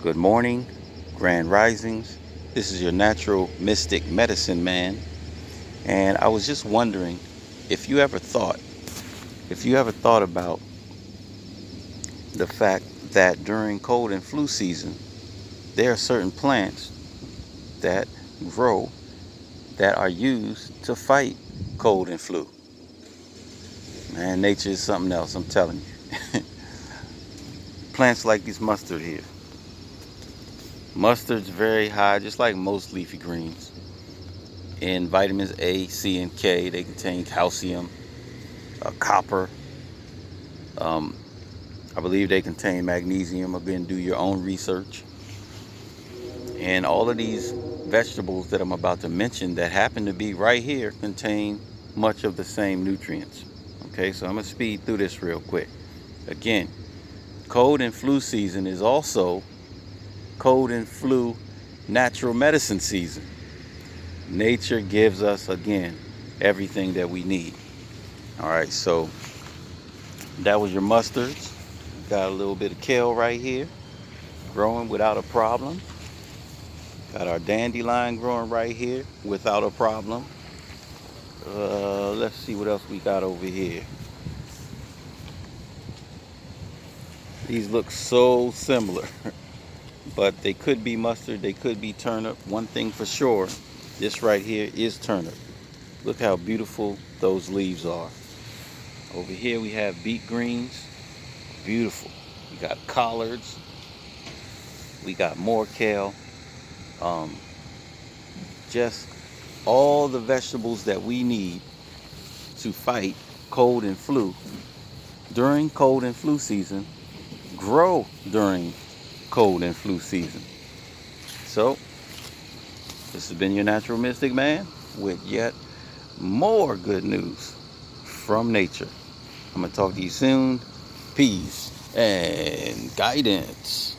Good morning, grand risings. This is your natural mystic medicine man. And I was just wondering if you ever thought, if you ever thought about the fact that during cold and flu season, there are certain plants that grow that are used to fight cold and flu. Man, nature is something else, I'm telling you. Plants like this mustard here. Mustard's very high, just like most leafy greens, in vitamins A, C, and K. They contain calcium, copper. Um, I believe they contain magnesium. Again, do your own research. And all of these vegetables that I'm about to mention that happen to be right here contain much of the same nutrients. Okay, so I'm going to speed through this real quick. Again, cold and flu season is also cold and flu natural medicine season. Nature gives us, again, everything that we need. All right, so that was your mustards. Got a little bit of kale right here, growing without a problem. Got our dandelion growing right here without a problem. Let's see what else we got over here. These look so similar, but they could be mustard, they could be turnip. One thing for sure, this right here is turnip. Look how beautiful those leaves are. Over here we have beet greens, beautiful. We got collards, we got more kale. Um, just all the vegetables that we need to fight cold and flu during cold and flu season grow during cold and flu season. So, this has been your natural mystic man with yet more good news from nature. I'm going to talk to you soon. Peace and guidance.